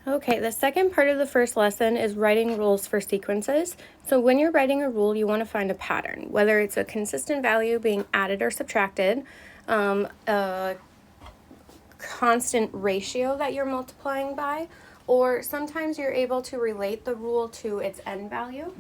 Okay, the second part of the first lesson is writing rules for sequences. So when you're writing a rule, you want to find a pattern, whether it's a consistent value being added or subtracted, a constant ratio that you're multiplying by, or sometimes you're able to relate the rule to its end value.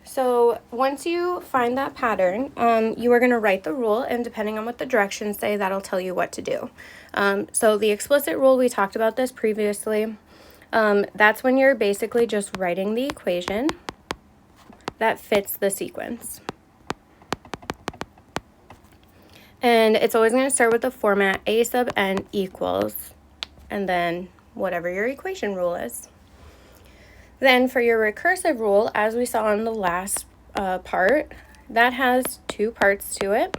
So once you find that pattern, you are going to write the rule, and depending on what the directions say, that'll tell you what to do. So the explicit rule, we talked about this previously. That's when you're basically just writing the equation that fits the sequence. And it's always going to start with the format a sub n equals, and then whatever your equation rule is. Then for your recursive rule, as we saw in the last part, that has two parts to it.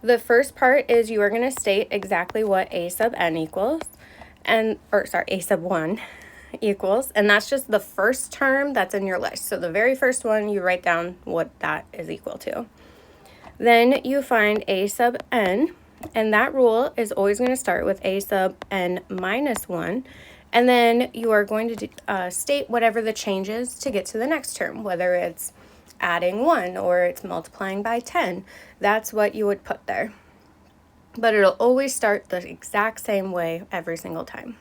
The first part is you are going to state exactly what a sub n equals, a sub 1 equals, and that's just the first term that's in your list. So the very first one, you write down what that is equal to. Then you find a sub n, and that rule is always going to start with a sub n minus 1, and then you are going to state whatever the change is to get to the next term, whether it's adding 1 or it's multiplying by 10. That's what you would put there. But it'll always start the exact same way every single time.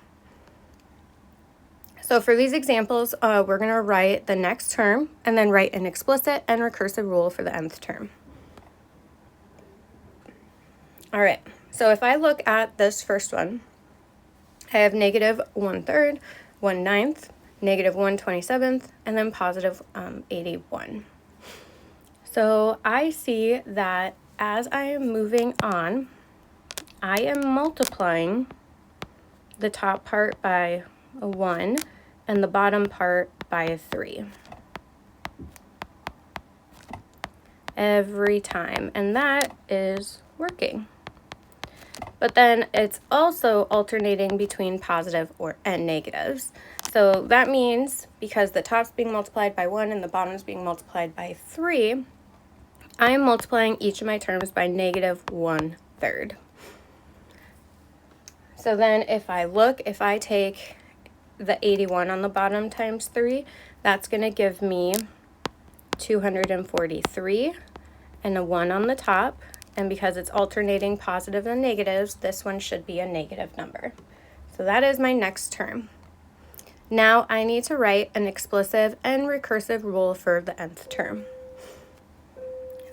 So for these examples, we're going to write the next term and then write an explicit and recursive rule for the nth term. All right, so if I look at this first one, I have negative 1/3, 1/9, negative 1/27, and then positive 81. So I see that as I am moving on, I am multiplying the top part by a 1 and the bottom part by a 3. Every time, and that is working. But then it's also alternating between positive and negatives. So that means because the top's being multiplied by 1 and the bottom's being multiplied by 3, I am multiplying each of my terms by negative 1/3. So then if I take the 81 on the bottom times 3, that's going to give me 243 and a 1 on the top. And because it's alternating positive and negatives, this one should be a negative number. So that is my next term. Now I need to write an explicit and recursive rule for the nth term.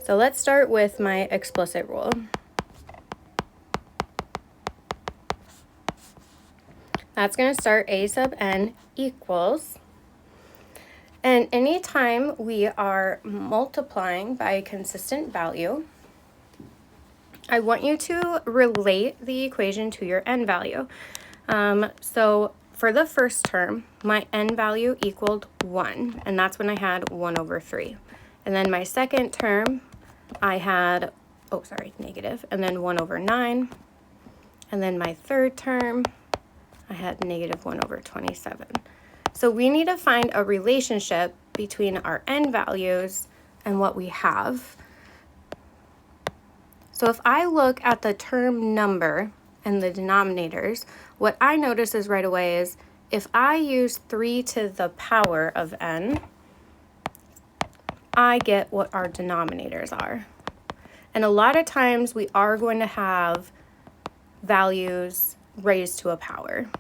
So let's start with my explicit rule. That's going to start a sub n equals. And anytime we are multiplying by a consistent value, I want you to relate the equation to your n value. So for the first term, my n value equaled 1, and that's when I had 1/3. And then my second term, I had, negative, and then 1/9. And then my third term, I had negative 1/27. So we need to find a relationship between our n values and what we have. So if I look at the term number and the denominators, what I notice is right away is if I use 3 to the power of n, I get what our denominators are. And a lot of times we are going to have values raised to a power.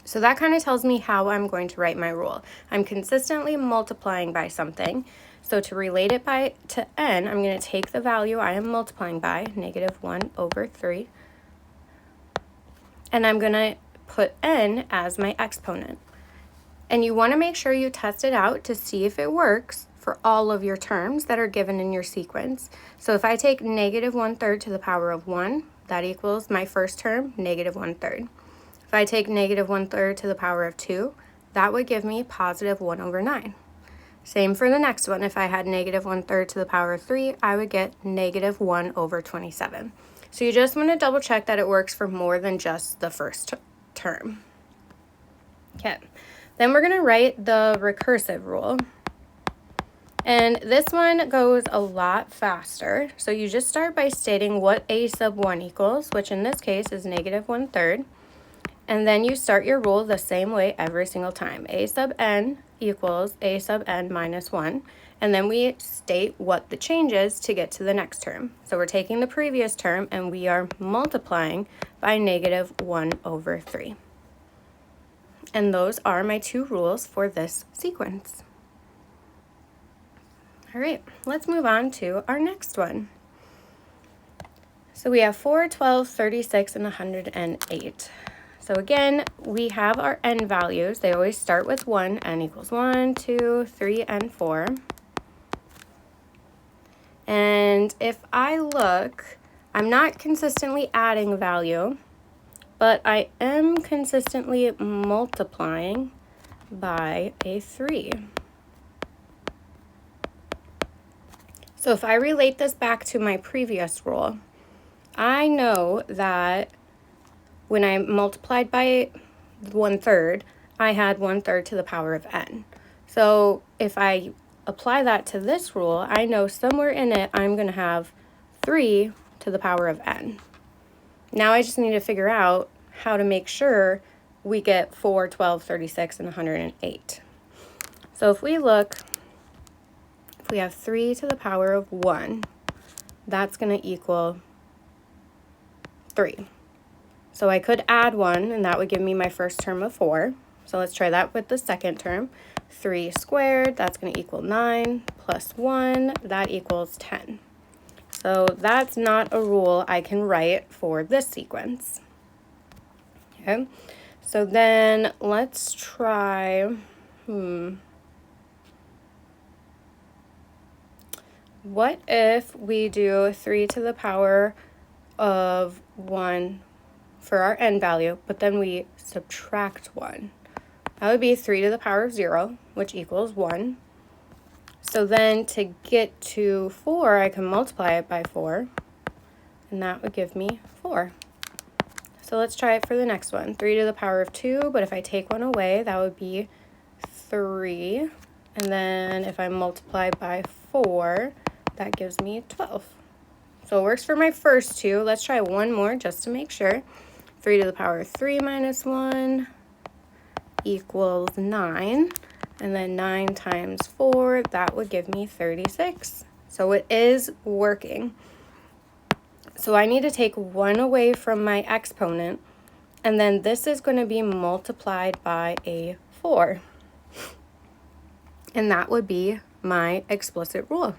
So that kind of tells me how I'm going to write my rule. I'm consistently multiplying by something. So to relate it to n, I'm going to take the value I am multiplying by, negative 1/3, and I'm going to put n as my exponent. And you want to make sure you test it out to see if it works for all of your terms that are given in your sequence. So if I take negative 1/3 to the power of 1, that equals my first term, negative 1/3. If I take negative 1/3 to the power of 2, that would give me positive 1/9. Same for the next one. If I had negative 1/3 to the power of 3, I would get negative 1/27. So you just want to double check that it works for more than just the first term. Okay, then we're going to write the recursive rule. And this one goes a lot faster. So you just start by stating what a sub 1 equals, which in this case is negative 1/3. And then you start your rule the same way every single time. A sub n equals a sub n minus 1. And then we state what the change is to get to the next term. So we're taking the previous term and we are multiplying by negative 1/3. And those are my two rules for this sequence. All right, let's move on to our next one. So we have 4, 12, 36, and 108. So again, we have our n values. They always start with 1. N equals 1, 2, 3, and 4. And if I look, I'm not consistently adding value, but I am consistently multiplying by a 3. So if I relate this back to my previous rule, I know that when I multiplied by 1/3, I had 1/3 to the power of n. So if I apply that to this rule, I know somewhere in it I'm going to have 3 to the power of n. Now I just need to figure out how to make sure we get 4, 12, 36, and 108. So if we look, if we have 3 to the power of 1, that's going to equal 3. So I could add 1, and that would give me my first term of 4. So let's try that with the second term. 3 squared, that's going to equal 9, plus 1, that equals 10. So that's not a rule I can write for this sequence. Okay, so then let's try, what if we do 3 to the power of 1 for our n value, but then we subtract 1. That would be 3 to the power of 0, which equals 1. So then to get to 4, I can multiply it by 4, and that would give me 4. So let's try it for the next one. 3 to the power of 2, but if I take 1 away, that would be 3. And then if I multiply by 4, that gives me 12. So it works for my first two. Let's try one more just to make sure. 3 to the power of 3 minus 1 equals 9. And then 9 times 4, that would give me 36. So it is working. So I need to take 1 away from my exponent, and then this is going to be multiplied by a 4. And that would be my explicit rule.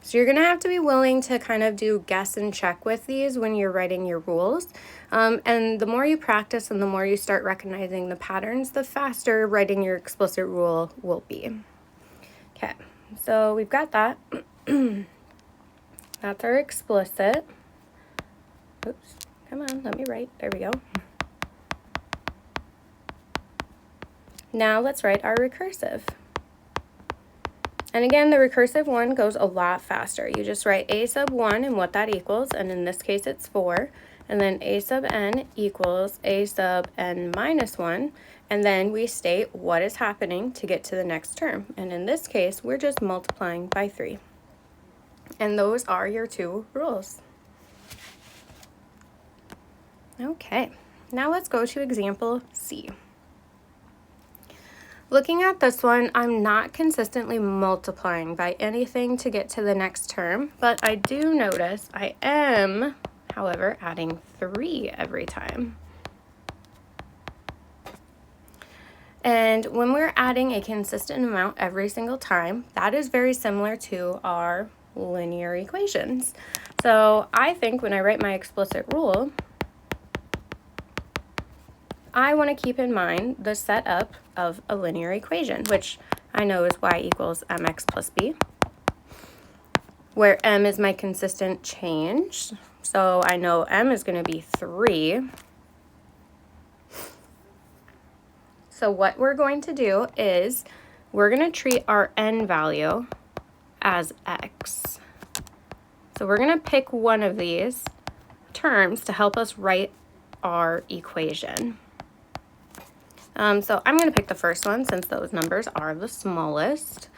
So you're going to have to be willing to kind of do guess and check with these when you're writing your rules. And the more you practice and the more you start recognizing the patterns, the faster writing your explicit rule will be. Okay, so we've got that. That's our explicit. Oops, come on, let me write. There we go. Now let's write our recursive. And again, the recursive one goes a lot faster. You just write a sub 1 and what that equals, and in this case it's 4. And then a sub n equals a sub n minus 1. And then we state what is happening to get to the next term. And in this case, we're just multiplying by 3. And those are your two rules. Okay, now let's go to example C. Looking at this one, I'm not consistently multiplying by anything to get to the next term, but I do notice I am, however, adding 3 every time. And when we're adding a consistent amount every single time, that is very similar to our linear equations. So I think when I write my explicit rule, I want to keep in mind the setup of a linear equation, which I know is y equals mx plus b, where m is my consistent change. So I know m is going to be 3. So what we're going to do is we're going to treat our n value as x. So we're going to pick one of these terms to help us write our equation. So I'm going to pick the first one since those numbers are the smallest.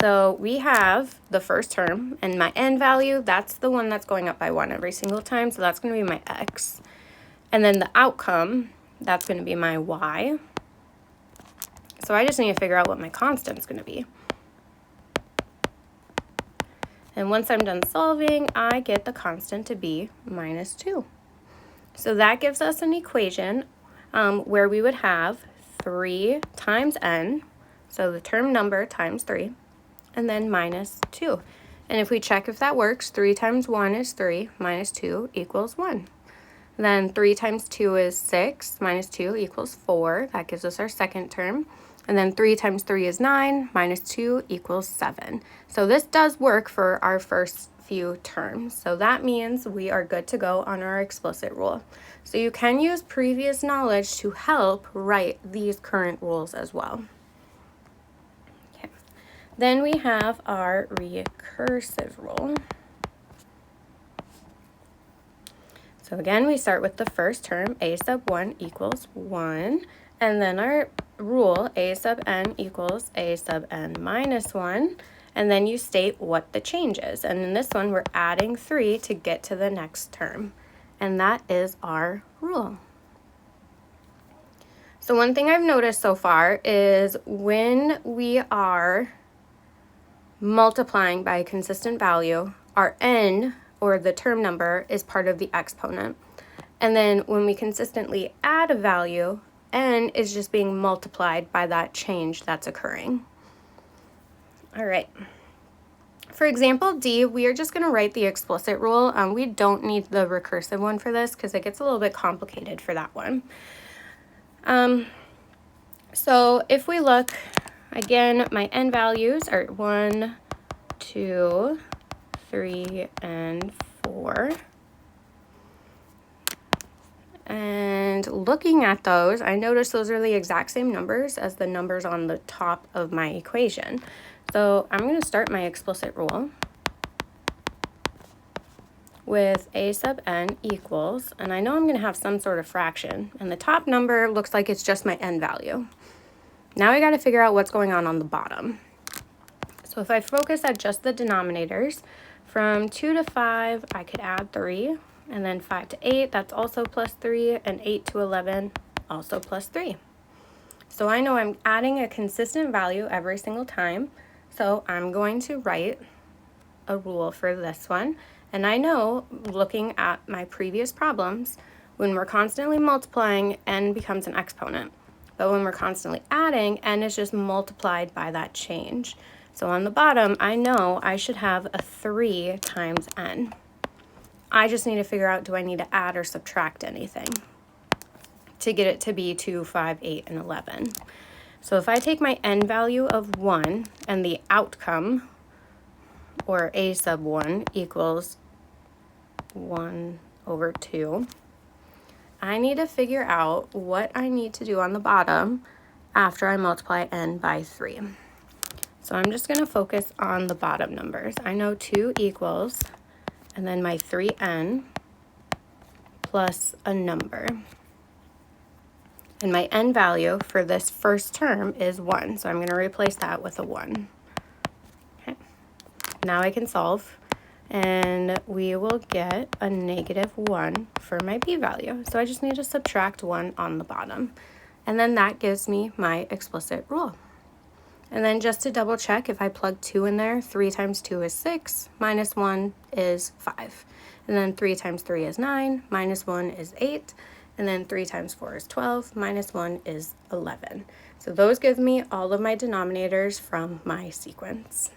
So we have the first term, and my n value, that's the one that's going up by 1 every single time, so that's going to be my x. And then the outcome, that's going to be my y. So I just need to figure out what my constant's going to be. And once I'm done solving, I get the constant to be -2. So that gives us an equation where we would have 3 times n, so the term number times 3, and then -2. And if we check if that works, 3 times 1 is 3, -2 equals 1. Then 3 times 2 is 6, -2 equals 4. That gives us our second term. And then 3 times 3 is 9, -2 equals 7. So this does work for our first few terms. So that means we are good to go on our explicit rule. So you can use previous knowledge to help write these current rules as well. Okay. Then we have our recursive rule. So again, we start with the first term, a sub 1 equals 1. And then our rule, a sub n equals a sub n minus 1. And then you state what the change is. And in this one, we're adding 3 to get to the next term. And that is our rule. So one thing I've noticed so far is when we are multiplying by a consistent value, our n, or the term number, is part of the exponent. And then when we consistently add a value, n is just being multiplied by that change that's occurring. All right. For example D, we are just going to write the explicit rule. We don't need the recursive one for this because it gets a little bit complicated for that one. So if we look, again, my n values are 1, 2, 3, and 4. And looking at those, I notice those are the exact same numbers as the numbers on the top of my equation. So I'm going to start my explicit rule with a sub n equals, and I know I'm going to have some sort of fraction, and the top number looks like it's just my n value. Now I got to figure out what's going on the bottom. So if I focus at just the denominators, from 2 to 5, I could add 3, and then 5 to 8, that's also plus 3, and 8 to 11, also plus 3. So I know I'm adding a consistent value every single time, so I'm going to write a rule for this one. And I know, looking at my previous problems, when we're constantly multiplying, n becomes an exponent. But when we're constantly adding, n is just multiplied by that change. So on the bottom, I know I should have a 3 times n. I just need to figure out, do I need to add or subtract anything to get it to be 2, 5, 8, and 11. So if I take my n value of 1 and the outcome, or a sub 1, equals 1 over 2, I need to figure out what I need to do on the bottom after I multiply n by 3. So I'm just going to focus on the bottom numbers. I know 2 equals, and then my 3n plus a number. And my n value for this first term is 1, so I'm going to replace that with a 1. Okay. Now I can solve, and we will get a -1 for my p-value. So I just need to subtract 1 on the bottom. And then that gives me my explicit rule. And then just to double check, if I plug 2 in there, 3 times 2 is 6, minus 1 is 5. And then 3 times 3 is 9, minus 1 is 8. And then 3 times 4 is 12, minus 1 is 11. So those give me all of my denominators from my sequence.